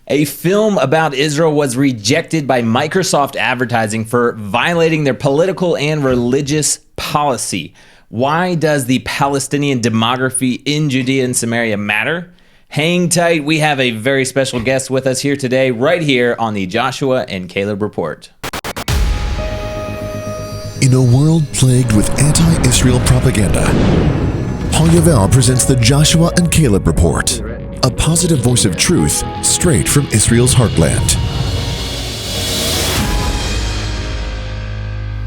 A film about Israel was rejected by Microsoft Advertising for violating their political and religious policy. Why does the Palestinian demography in Judea and Samaria matter? Hang tight. We have a very special guest with us here today, right here on the Joshua and Caleb Report. In a world plagued with anti-Israel propaganda, Yavel presents the Joshua and Caleb Report, a positive voice of truth straight from Israel's heartland.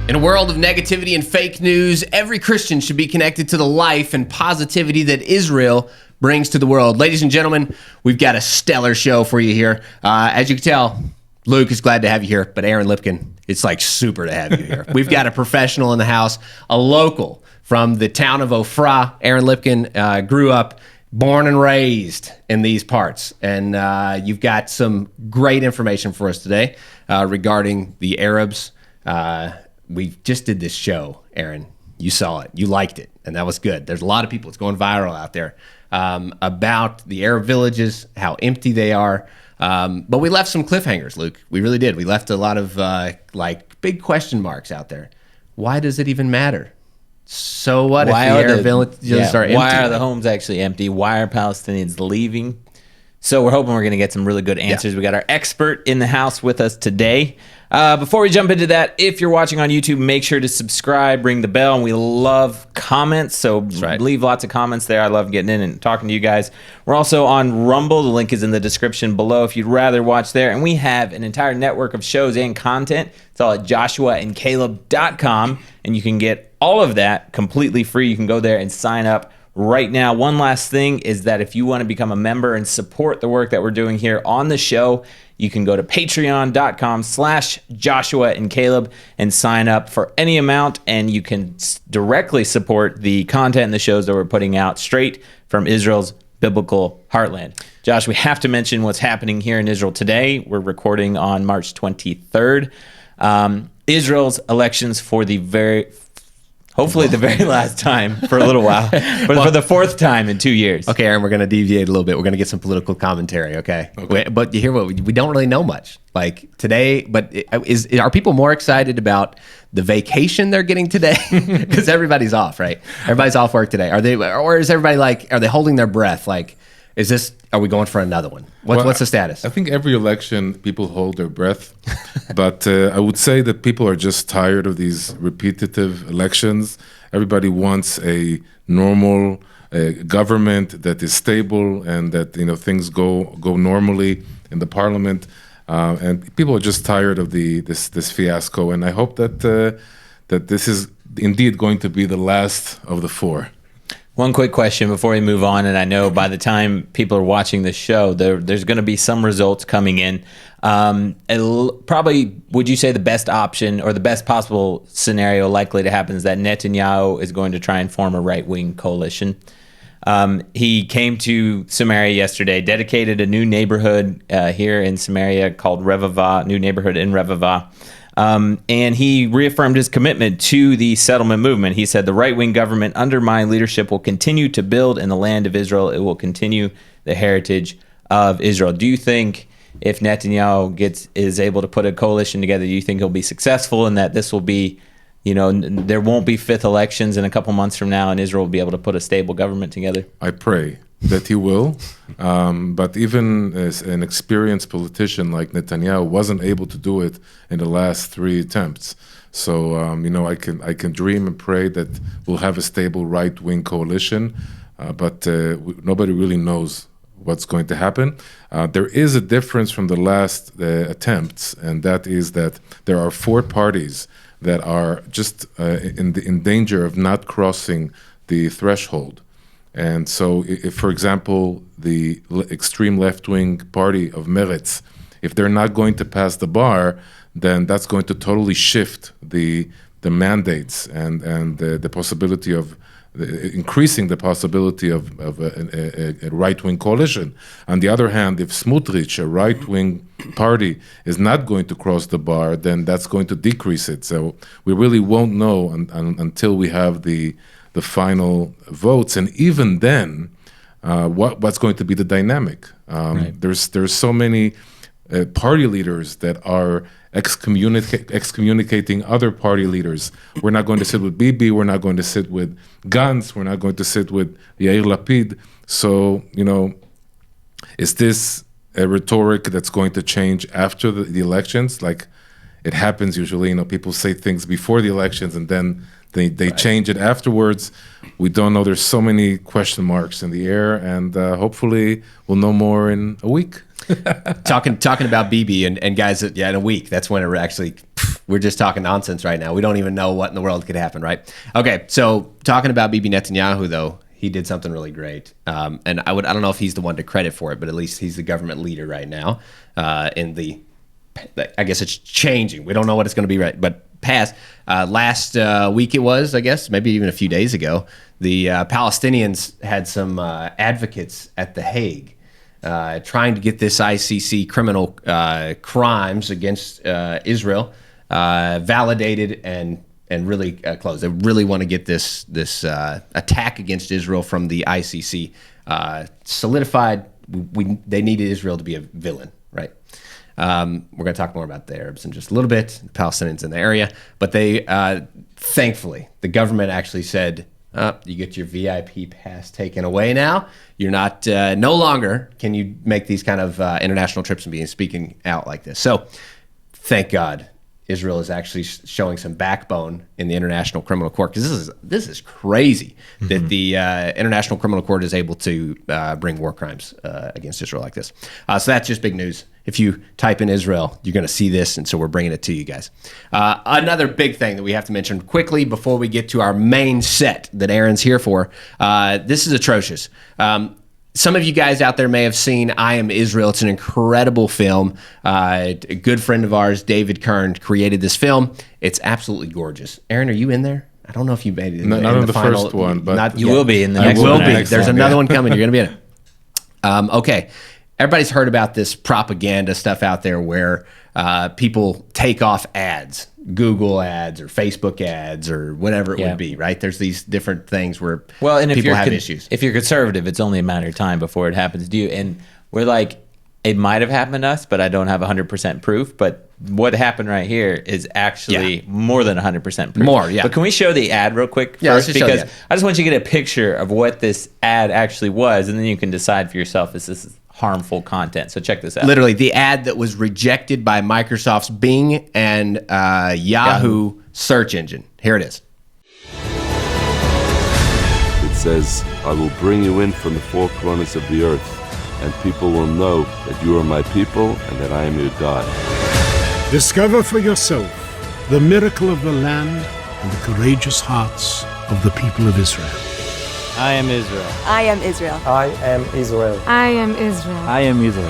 In a world of negativity and fake news, every Christian should be connected to the life and positivity that Israel brings to the world. Ladies and gentlemen, we've got a stellar show for you here. As you can tell, Luke is glad to have you here, but Aaron Lipkin, it's like super to have you here. We've got a professional in the house, a local from the town of Ofra. Aaron Lipkin grew up, born and raised in these parts. And you've got some great information for us today regarding the Arabs. We just did this show, Aaron. You saw it. You liked it. And that was good. There's a lot of people. It's going viral out there about the Arab villages, how empty they are. But we left some cliffhangers, Luke. We really did. We left a lot of big question marks out there. Why does it even matter? So what if the Arab villages are empty? Why are the homes actually empty? Why are Palestinians leaving? So we're hoping we're going to get some really good answers. We got our expert in the house with us today. Before we jump into that, if you're watching on YouTube, make sure to subscribe, ring the bell, and we love comments, so leave lots of comments there. I love getting in and talking to you guys. We're also on Rumble. The link is in the description below if you'd rather watch there, and we have an entire network of shows and content. It's all at joshuaandcaleb.com, and you can get all of that completely free. You can go there and sign up right now. One last thing is that if you want to become a member and support the work that we're doing here on the show, you can go to patreon.com/Joshua and Caleb and sign up for any amount, and you can directly support the content and the shows that we're putting out straight from Israel's biblical heartland. Josh, we have to mention what's happening here in Israel today. We're recording on March 23rd. Israel's elections for hopefully the very last time for a little while, but for the fourth time in 2 years. Okay, Aaron, we're going to deviate a little bit. We're going to get some political commentary, okay? But you hear what we don't really know much. Like today, but are people more excited about the vacation they're getting today? Because everybody's off, right? Everybody's off work today. Or is everybody are they holding their breath? Like, are we going for another one? What's the status? I think every election people hold their breath, but I would say that people are just tired of these repetitive elections. Everybody wants a normal government that is stable and that things go normally in the parliament, and people are just tired of this fiasco. And I hope that this is indeed going to be the last of the four. One quick question before we move on, and I know by the time people are watching this show, there's going to be some results coming in. Probably, would you say the best option or the best possible scenario likely to happen is that Netanyahu is going to try and form a right-wing coalition? He came to Samaria yesterday, dedicated a new neighborhood here in Samaria called Revavah, new neighborhood in Revavah. And he reaffirmed his commitment to the settlement movement. He said the right-wing government under my leadership will continue to build in the land of Israel. It will continue the heritage of Israel. Do you think if Netanyahu is able to put a coalition together, do you think he'll be successful and that this will be, there won't be fifth elections in a couple months from now and Israel will be able to put a stable government together? I pray that he will. But even as an experienced politician like Netanyahu wasn't able to do it in the last 3 attempts. So, I can dream and pray that we'll have a stable right-wing coalition, but nobody really knows what's going to happen. There is a difference from the last attempts, and that is that there are 4 parties that are just in danger of not crossing the threshold. And so, if, for example, the extreme left-wing party of Meretz, if they're not going to pass the bar, then that's going to totally shift the mandates and the possibility of increasing the possibility of a right-wing coalition. On the other hand, if Smotrich, a right-wing party, is not going to cross the bar, then that's going to decrease it. So we really won't know until we have the final votes. And even then, what's going to be the dynamic. There's so many party leaders that are excommunicating other party leaders. We're not going to sit with Bibi. We're not going to sit with Gantz. We're not going to sit with Yair Lapid. So, is this a rhetoric that's going to change after the elections? Like it happens usually, people say things before the elections and then they change it afterwards. We don't know. There's so many question marks in the air, and hopefully we'll know more in a week. Talking about Bibi and guys, in a week, that's when we're just talking nonsense right now. We don't even know what in the world could happen, right? Okay, so talking about Bibi Netanyahu, though, he did something really great. And I don't know if he's the one to credit for it, but at least he's the government leader right now. I guess it's changing. We don't know what it's going to be, right? But last week it was, I guess, maybe even a few days ago, the Palestinians had some advocates at the Hague trying to get this ICC criminal crimes against Israel validated and really closed. They really want to get this attack against Israel from the ICC solidified. They needed Israel to be a villain, right? We're going to talk more about the Arabs in just a little bit, the Palestinians in the area. But they, thankfully, the government actually said, you get your VIP pass taken away now. You're not, no longer can you make these kind of international trips and be speaking out like this. So thank God Israel is actually showing some backbone in the International Criminal Court, because this is crazy that the International Criminal Court is able to bring war crimes against Israel like this. So that's just big news. If you type in Israel, you're going to see this, and so we're bringing it to you guys. Another big thing that we have to mention quickly before we get to our main set that Aaron's here for, this is atrocious. Some of you guys out there may have seen I Am Israel. It's an incredible film. A good friend of ours, David Kern, created this film. It's absolutely gorgeous. Aaron, are you in there? I don't know if you made it in not in the final, first one, but you will be in the next one. You will be. There's another one coming. You're going to be in it. Okay. Everybody's heard about this propaganda stuff out there where people take off ads, Google ads or Facebook ads or whatever it would be, right? There's these different things where people have issues. If you're conservative, it's only a matter of time before it happens to you. And we're like, it might have happened to us, but I don't have 100% proof. But what happened right here is actually more than 100% proof. More, yeah. But can we show the ad real quick first? Let's just because show the ad. I just want you to get a picture of what this ad actually was, and then you can decide for yourself if this is harmful content. So check this out. Literally, the ad that was rejected by Microsoft's Bing and Yahoo search engine. Here it is. It says, I will bring you in from the four corners of the earth, and people will know that you are my people and that I am your God. Discover for yourself the miracle of the land and the courageous hearts of the people of Israel. I am Israel. I am Israel. I am Israel. I am Israel. I am Israel.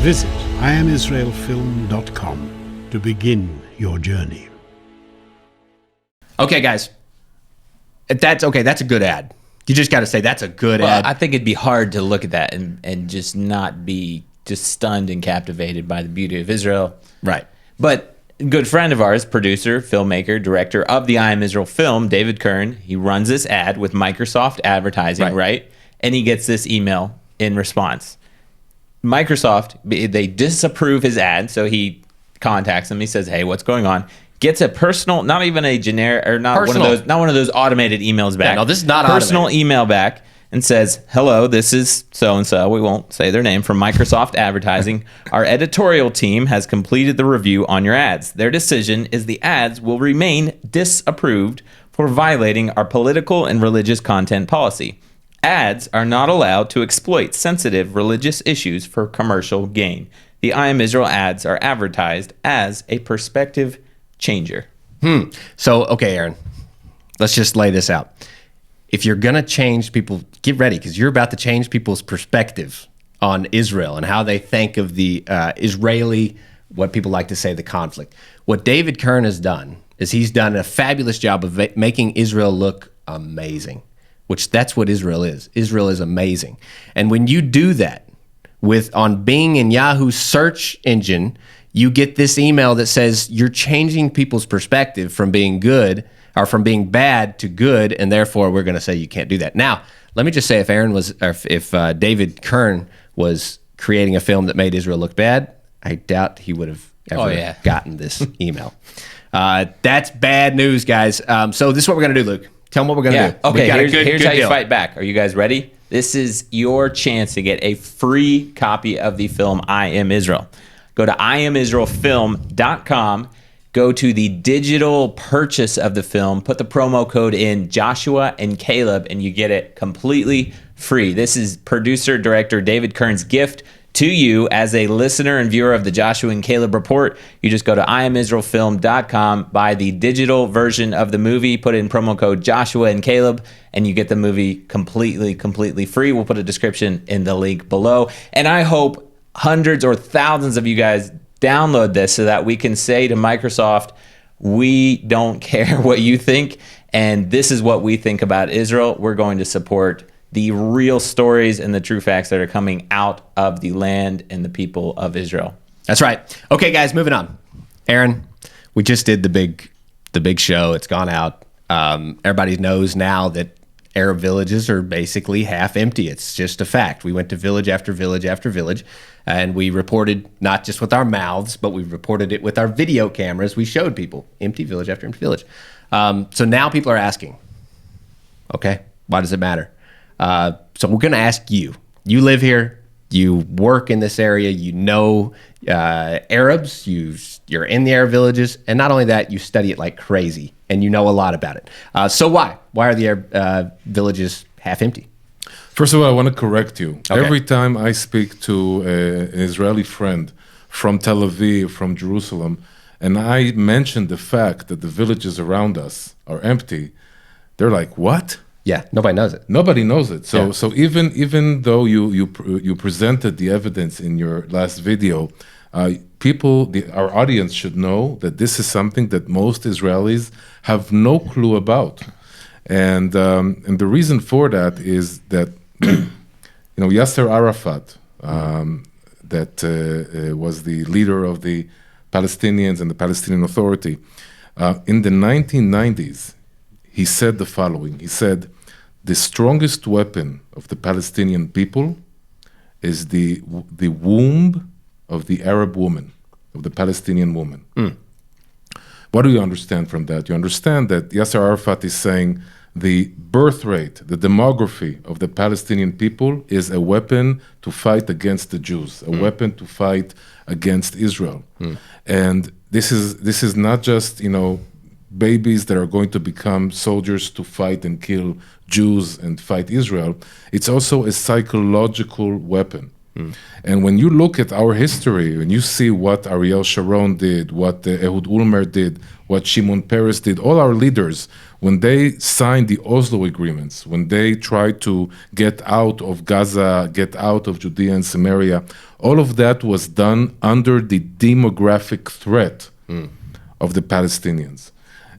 Visit IamIsraelFilm.com to begin your journey. Okay, guys. That's okay. That's a good ad. You just got to say that's a good ad. I think it'd be hard to look at that and just not be just stunned and captivated by the beauty of Israel. Right. But a good friend of ours, producer, filmmaker, director of the I Am Israel film, David Kern, he runs this ad with Microsoft Advertising, right? And he gets this email in response. Microsoft, they disapprove his ad, so he contacts them. He says, hey, what's going on? Gets a personal, not even a generic, or not one of those automated emails back. Yeah, no, this is not personal automated. Email back and says, hello, this is so-and-so. We won't say their name, from Microsoft Advertising. Our editorial team has completed the review on your ads. Their decision is the ads will remain disapproved for violating our political and religious content policy. Ads are not allowed to exploit sensitive religious issues for commercial gain. The I Am Israel ads are advertised as a perspective changer. So, okay, Aaron, let's just lay this out. If you're going to change people, get ready, because you're about to change people's perspective on Israel and how they think of the Israeli, what people like to say, the conflict. What David Kern has done is he's done a fabulous job of making Israel look amazing, which that's what Israel is. Israel is amazing. And when you do that on Bing and Yahoo search engine, you get this email that says you're changing people's perspective from being good are from being bad to good, and therefore we're going to say you can't do that. Now, let me just say, if Aaron was, or if David Kern was creating a film that made Israel look bad, I doubt he would have ever gotten this email. That's bad news, guys. So this is what we're going to do, Luke. Tell them what we're going to do. Okay, here's how you fight back. Are you guys ready? This is your chance to get a free copy of the film I Am Israel. Go to IamIsraelFilm.com. Go to the digital purchase of the film. Put the promo code in Joshua and Caleb, and you get it completely free. This is producer-director David Kern's gift to you as a listener and viewer of the Joshua and Caleb Report. You just go to IamIsraelFilm.com, buy the digital version of the movie, put in promo code Joshua and Caleb, and you get the movie completely free. We'll put a description in the link below. And I hope hundreds or thousands of you guys download this so that we can say to Microsoft, we don't care what you think, and this is what we think about Israel. We're going to support the real stories and the true facts that are coming out of the land and the people of Israel. That's right. Okay, guys, moving on. Aaron, we just did the big show. It's gone out. Everybody knows now that Arab villages are basically half empty. It's just a fact. We went to village after village after village, and we reported not just with our mouths, but we reported it with our video cameras. We showed people empty village after empty village. So now people are asking, okay, why does it matter? So we're going to ask you. You live here. You work in this area. You know Arabs. You're in the Arab villages. And not only that, you study it like crazy. And you know a lot about it. So why? Why are the Arab villages half empty? First of all, I want to correct you. Okay. Every time I speak to an Israeli friend from Tel Aviv, from Jerusalem, and I mention the fact that the villages around us are empty, they're like, what? Yeah, nobody knows it. Nobody knows it. So even though you presented the evidence in your last video, our audience should know that this is something that most Israelis have no clue about, and the reason for that is that Yasser Arafat, that was the leader of the Palestinians and the Palestinian Authority, in the 1990s, he said the following. He said, the strongest weapon of the Palestinian people is the womb of the Arab woman, of the Palestinian woman. What do you understand from that? You understand that Yasser Arafat is saying the birth rate, the demography of the Palestinian people is a weapon to fight against the Jews, a weapon to fight against Israel. And this is not just, babies that are going to become soldiers to fight and kill Jews and fight Israel. It's also a psychological weapon. And when you look at our history, when you see what Ariel Sharon did, what Ehud Olmert did, what Shimon Peres did, all our leaders, when they signed the Oslo agreements, when they tried to get out of Gaza, get out of Judea and Samaria, all of that was done under the demographic threat of the Palestinians.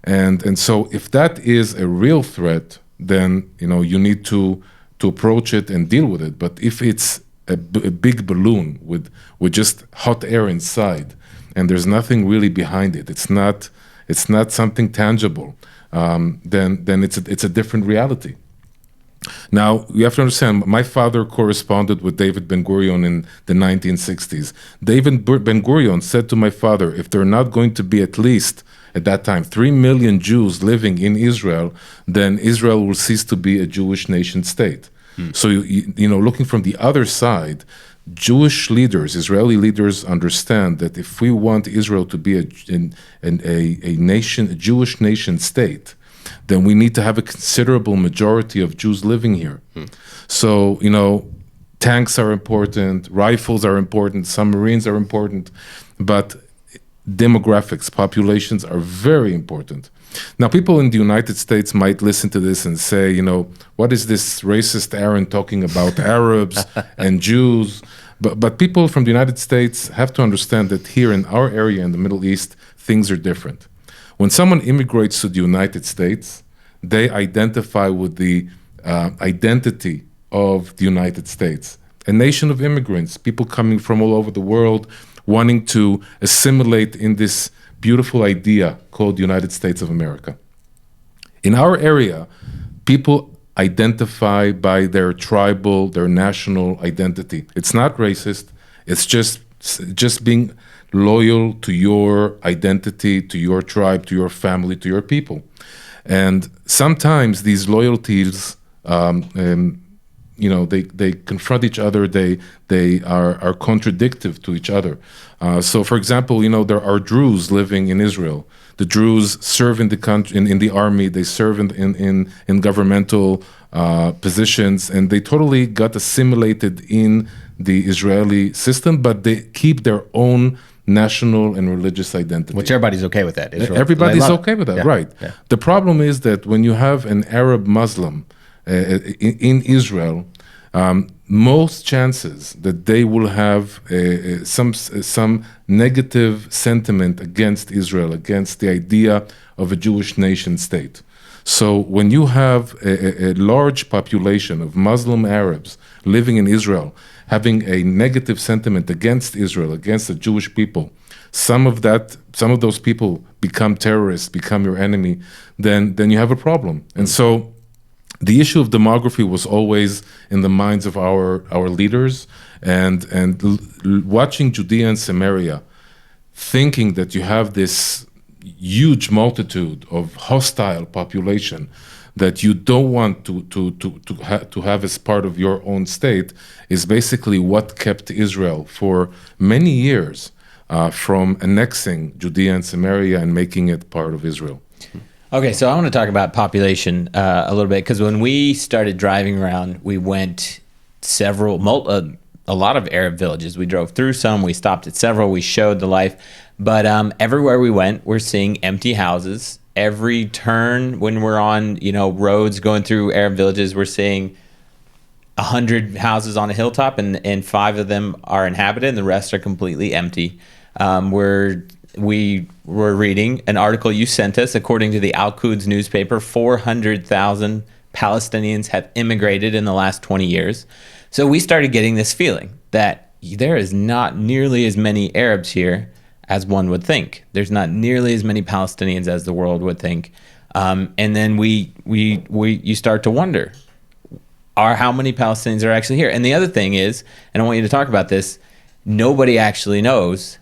And so if that is a real threat, then you need to approach it and deal with it. But if it's a big balloon with just hot air inside, and there's nothing really behind it, it's not something tangible, then it's a different reality. Now, you have to understand, my father corresponded with David Ben-Gurion in the 1960s. David Ben-Gurion said to my father, if there are not going to be at least, at that time, 3 million Jews living in Israel, then Israel will cease to be a Jewish nation state. So, looking from the other side, Jewish leaders, Israeli leaders understand that if we want Israel to be a Jewish nation state, then we need to have a considerable majority of Jews living here. So, tanks are important, rifles are important, submarines are important, but demographics, populations are very important. Now, people in the United States might listen to this and say, what is this racist Aaron talking about Arabs and Jews? But people from the United States have to understand that here in our area in the Middle East, things are different. When someone immigrates to the United States, they identify with the identity of the United States, a nation of immigrants, people coming from all over the world, wanting to assimilate in this beautiful idea called the United States of America. In our area, people identify by their tribal, their national identity. It's not racist. It's just being loyal to your identity, to your tribe, to your family, to your people. And sometimes these loyalties, they confront each other. They are contradictory to each other. So, for example, there are Druze living in Israel. The Druze serve in the country, in the army. They serve in governmental positions, and they totally got assimilated in the Israeli system. But they keep their own national and religious identity. Which everybody's okay with that. Israel. Everybody's okay with that, Yeah. right? Yeah. The problem is that when you have an Arab Muslim in Israel, most chances that they will have some negative sentiment against Israel, against the idea of a Jewish nation state. So when you have a large population of Muslim Arabs living in Israel, having a negative sentiment against Israel, against the Jewish people, some of those people become terrorists, become your enemy, then you have a problem. And so the issue of demography was always in the minds of our leaders, and watching Judea and Samaria, thinking that you have this huge multitude of hostile population that you don't want to have as part of your own state, is basically what kept Israel for many years from annexing Judea and Samaria and making it part of Israel. Okay, so I want to talk about population a little bit, because when we started driving around, we went a lot of Arab villages. We drove through some, we stopped at several, we showed the life, but everywhere we went, we're seeing empty houses. Every turn when we're on, roads going through Arab villages, we're seeing 100 houses on a hilltop, and 5 of them are inhabited, and the rest are completely empty. We were reading an article you sent us. According to the Al-Quds newspaper, 400,000 Palestinians have immigrated in the last 20 years. So we started getting this feeling that there is not nearly as many Arabs here as one would think. There's not nearly as many Palestinians as the world would think. And then you start to wonder, how many Palestinians are actually here? And the other thing is, and I want you to talk about this, nobody actually knows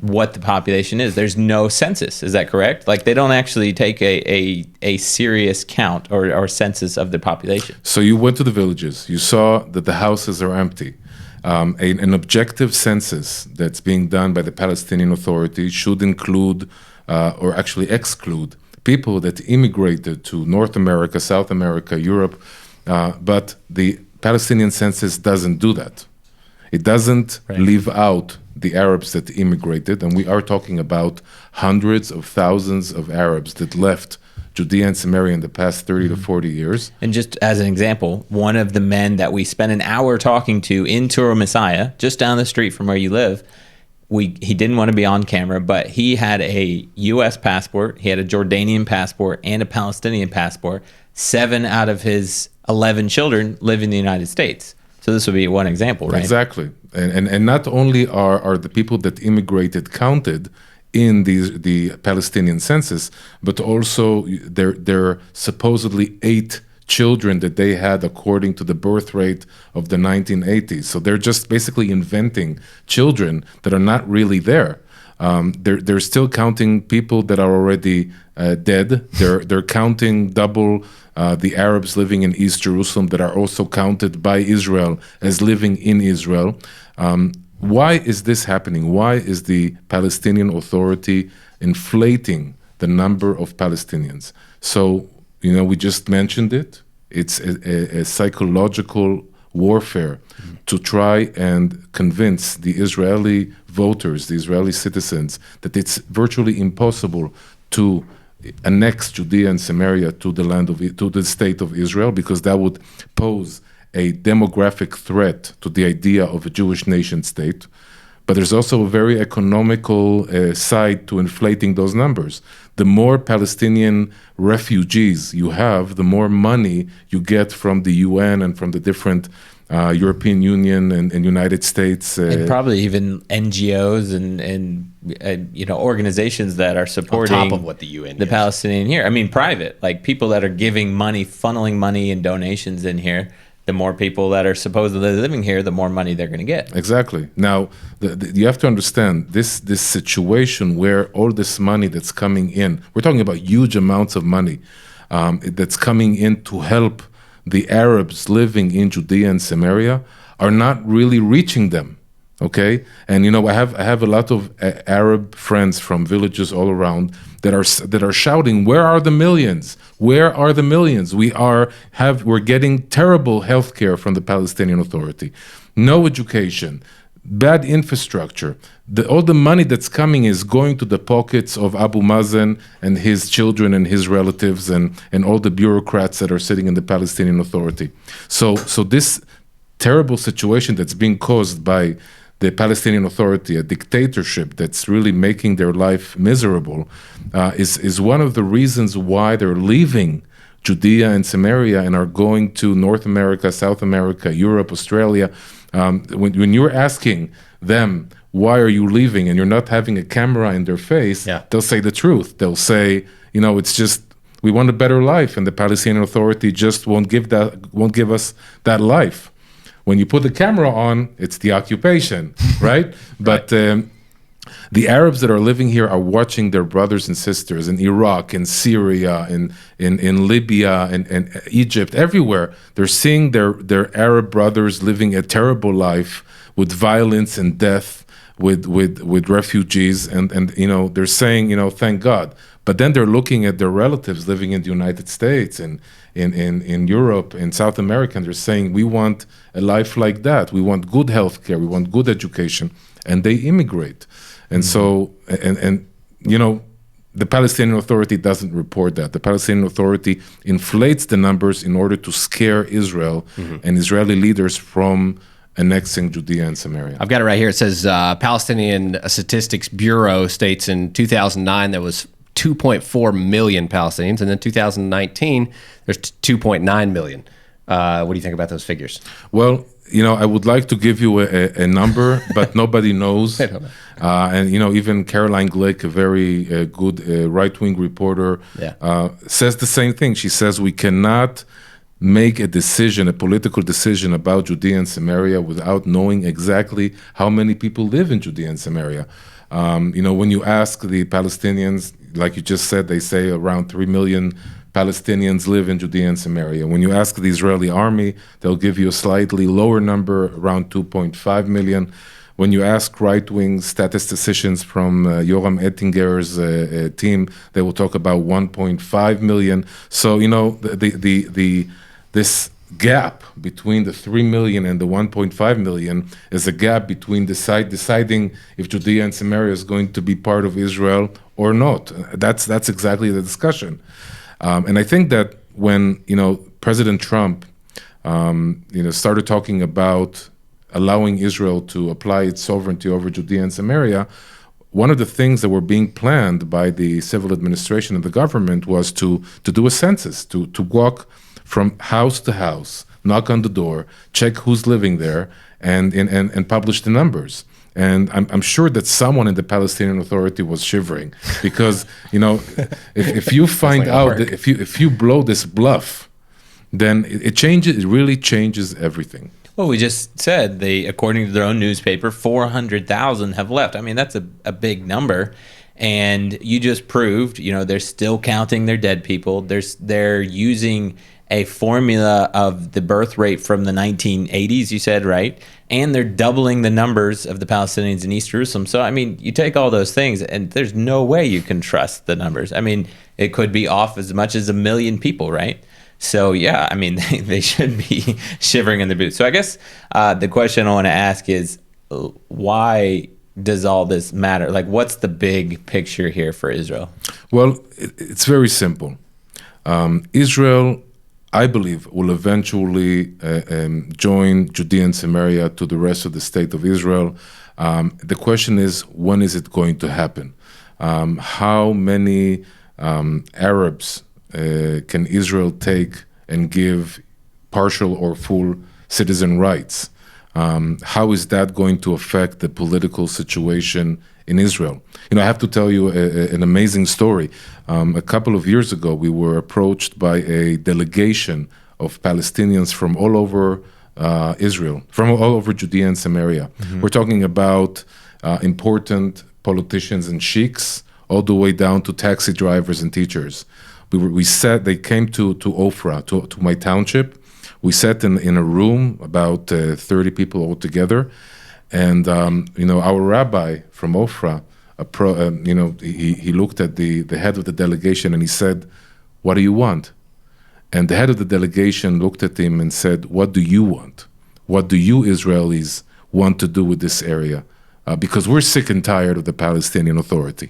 what the population is. There's no census. Is that correct? Like, they don't actually take a serious count or census of the population. So you went to the villages. You saw that the houses are empty. An objective census that's being done by the Palestinian Authority should include or actually exclude people that immigrated to North America, South America, Europe, but the Palestinian census doesn't do that. It doesn't leave out the Arabs that immigrated, and we are talking about hundreds of thousands of Arabs that left Judea and Samaria in the past 30 to 40 years. And just as an example, one of the men that we spent an hour talking to in Turo Messiah, just down the street from where you live, he didn't want to be on camera, but he had a U.S. passport, he had a Jordanian passport, and a Palestinian passport. 7 out of his 11 children live in the United States. So this would be one example, right? Exactly. And not only are the people that immigrated counted in the Palestinian census, but also there supposedly 8 children that they had according to the birth rate of the 1980s. So they're just basically inventing children that are not really there. They're still counting people that are already dead. They're counting double the Arabs living in East Jerusalem that are also counted by Israel as living in Israel. Why is this happening? Why is the Palestinian Authority inflating the number of Palestinians? So, we just mentioned it. It's a psychological warfare to try and convince the Israeli voters, the Israeli citizens, that it's virtually impossible to annex Judea and Samaria to the state of Israel, because that would pose a demographic threat to the idea of a Jewish nation state. But there's also a very economical side to inflating those numbers. The more Palestinian refugees you have, the more money you get from the UN and from the different European Union and United States. And probably even NGOs and organizations that are supporting On top of what the UN the is. Palestinian here. I mean, private, like people that are giving money, funneling money and donations in here. The more people that are supposedly living here, the more money they're going to get. Exactly. Now, you have to understand this situation where all this money that's coming in, we're talking about huge amounts of money that's coming in to help the Arabs living in Judea and Samaria are not really reaching them. Okay, and I have a lot of Arab friends from villages all around that are shouting, "Where are the millions? Where are the millions? We're getting terrible health care from the Palestinian Authority, no education, bad infrastructure. All the money that's coming is going to the pockets of Abu Mazen and his children and his relatives and all the bureaucrats that are sitting in the Palestinian Authority. So this terrible situation that's being caused by the Palestinian Authority, a dictatorship that's really making their life miserable, is one of the reasons why they're leaving Judea and Samaria and are going to North America, South America, Europe, Australia. When you're asking them, why are you leaving, and you're not having a camera in their face, they'll say the truth. They'll say, it's just, we want a better life, and the Palestinian Authority just won't give us that life. When you put the camera on, it's the occupation, right? But the Arabs that are living here are watching their brothers and sisters in Iraq, in Syria, in Libya, and Egypt, everywhere. They're seeing their Arab brothers living a terrible life with violence and death, with refugees, and they're saying, thank God. But then they're looking at their relatives living in the United States and in Europe, in South America, and they're saying, we want a life like that. We want good health care. We want good education. And they immigrate. And so, the Palestinian Authority doesn't report that. The Palestinian Authority inflates the numbers in order to scare Israel and Israeli leaders from annexing Judea and Samaria. I've got it right here. It says Palestinian Statistics Bureau states in 2009 there was 2.4 million Palestinians, and then 2019 there's 2.9 million. What do you think about those figures? Well, I would like to give you a number, but nobody knows. I don't know. And even Caroline Glick, a very good right-wing reporter, says the same thing. She says we cannot make a political decision about Judea and Samaria without knowing exactly how many people live in Judea and Samaria. When you ask the Palestinians, like you just said, they say around 3 million Palestinians live in Judea and Samaria. When you ask the Israeli army, they'll give you a slightly lower number, around 2.5 million. When you ask right-wing statisticians from Yoram Ettinger's team, they will talk about 1.5 million. So, this gap between the 3 million and the 1.5 million is a gap between deciding if Judea and Samaria is going to be part of Israel or not. That's exactly the discussion. And I think that when President Trump started talking about allowing Israel to apply its sovereignty over Judea and Samaria, one of the things that were being planned by the civil administration and the government was to do a census, to walk from house to house, knock on the door, check who's living there, and publish the numbers. And I'm sure that someone in the Palestinian Authority was shivering because, if you find out that if you blow this bluff, then it changes. It really changes everything. Well, we just said according to their own newspaper, 400,000 have left. I mean, that's a big number. And you just proved, they're still counting their dead people. They're using a formula of the birth rate from the 1980s, you said, right? And they're doubling the numbers of the Palestinians in East Jerusalem. So, I mean, you take all those things, and there's no way you can trust the numbers. I mean, it could be off as much as 1 million people, right? So, yeah, I mean, they should be shivering in their boots. So I guess the question I want to ask is, why does all this matter? Like, what's the big picture here for Israel? Well, it's very simple. Israel, I believe, will eventually join Judea and Samaria to the rest of the state of Israel. The question is, when is it going to happen? How many Arabs can Israel take and give partial or full citizen rights. How is that going to affect the political situation in Israel? I have to tell you an amazing story. A couple of years ago, we were approached by a delegation of Palestinians from all over Israel, from all over Judea and Samaria. We're talking about important politicians and sheiks, all the way down to taxi drivers and teachers. They came to Ofra, to my township. We sat in a room, about 30 people all together, and our rabbi from Ofra, he looked at the head of the delegation and he said, "What do you want?" And the head of the delegation looked at him and said, "What do you want? What do you Israelis want to do with this area? Because we're sick and tired of the Palestinian Authority.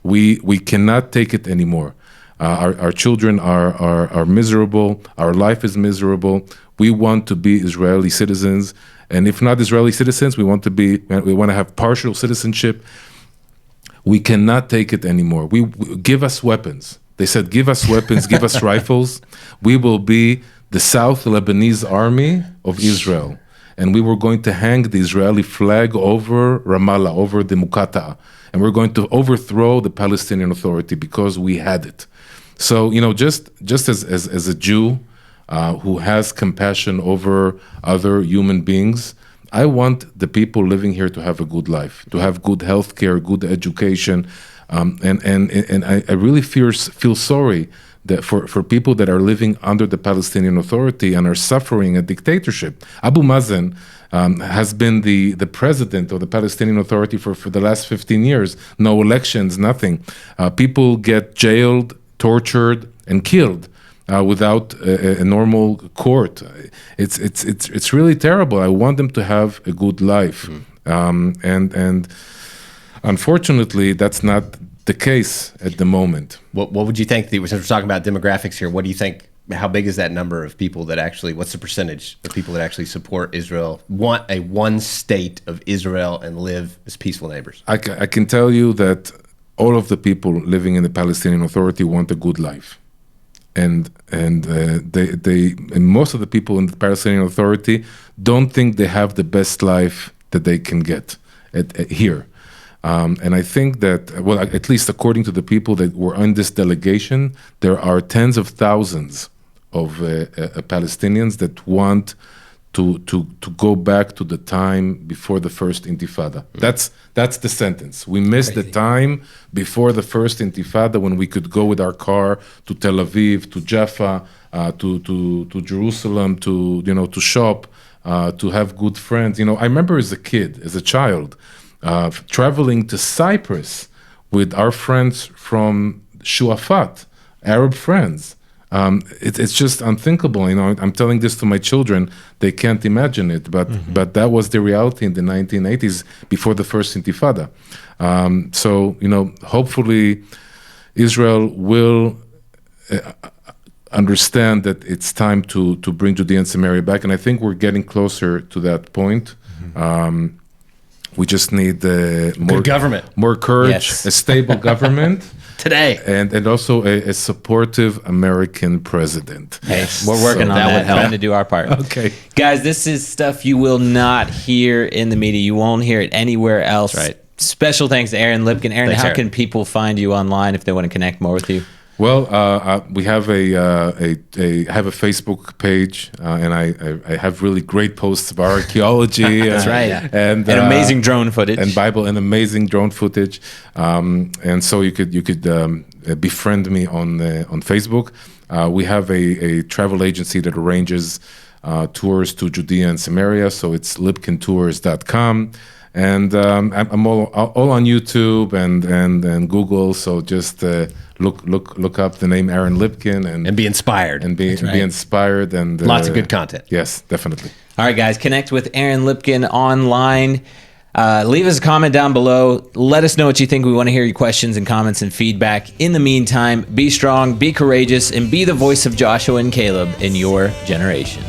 We cannot take it anymore. Our children are miserable. Our life is miserable. We want to be Israeli citizens, and if not Israeli citizens, we want to have partial citizenship. We cannot take it anymore. Give us weapons." They said, "Give us weapons, give us rifles. We will be the South Lebanese Army of Israel." And we were going to hang the Israeli flag over Ramallah, over the Muqata'a. And we're going to overthrow the Palestinian Authority because we had it. So, just as a Jew who has compassion over other human beings, I want the people living here to have a good life, to have good health care, good education. And I really feel sorry that for people that are living under the Palestinian Authority and are suffering a dictatorship. Abu Mazen has been the president of the Palestinian Authority for the last 15 years. No elections, nothing. People get jailed, tortured, and killed without a normal court. It's really terrible. I want them to have a good life, and unfortunately, that's not the case at the moment. What would you think? Since we're talking about demographics here, what do you think? How big is that number of people that actually? What's the percentage of people that actually support Israel, want a one state of Israel, and live as peaceful neighbors? I can tell you that all of the people living in the Palestinian Authority want a good life, and most of the people in the Palestinian Authority don't think they have the best life that they can get here. And I think that, well, at least according to the people that were on this delegation, there are tens of thousands of Palestinians that want to go back to the time before the first Intifada. That's the sentence. We missed the time before the first Intifada when we could go with our car to Tel Aviv, to Jaffa, to Jerusalem, to shop, to have good friends. I remember as a child, traveling to Cyprus with our friends from Shuafat, Arab friends. It's just unthinkable. I'm telling this to my children; they can't imagine it. But that was the reality in the 1980s before the first Intifada. So hopefully, Israel will understand that it's time to bring Judea and Samaria back, and I think we're getting closer to that point. We just need more government, more courage, a stable government today, and also a supportive American president. Hey, we're working on that. Trying to do our part. Okay, guys, this is stuff you will not hear in the media. You won't hear it anywhere else. Right. Special thanks to Aaron Lipkin. Aaron, Thanks, how Aaron. can people find you online if they want to connect more with you? Well, we have a Facebook page, and I have really great posts about archaeology. That's right. And amazing drone footage. And Bible and amazing drone footage. And so you could befriend me on Facebook. We have a travel agency that arranges tours to Judea and Samaria. So it's lipkintours.com. And I'm all on YouTube and Google. So just look up the name Aaron Lipkin and be inspired. And be inspired. And lots of good content. Yes, definitely. All right, guys, connect with Aaron Lipkin online. Leave us a comment down below. Let us know what you think. We want to hear your questions and comments and feedback. In the meantime, be strong, be courageous, and be the voice of Joshua and Caleb in your generation.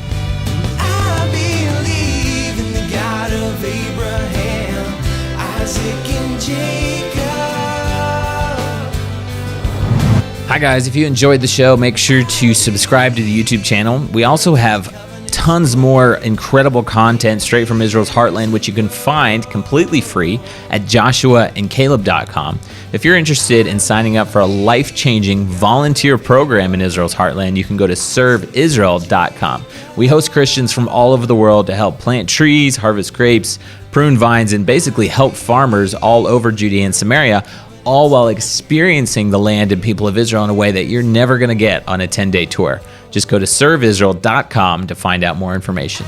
Hi guys, if you enjoyed the show, make sure to subscribe to the YouTube channel. We also have tons tons more incredible content straight from Israel's heartland, which you can find completely free at joshuaandcaleb.com. If you're interested in signing up for a life-changing volunteer program in Israel's heartland, you can go to serveisrael.com. We host Christians from all over the world to help plant trees, harvest grapes, prune vines, and basically help farmers all over Judea and Samaria, all while experiencing the land and people of Israel in a way that you're never going to get on a 10-day tour. Just go to serveisrael.com to find out more information.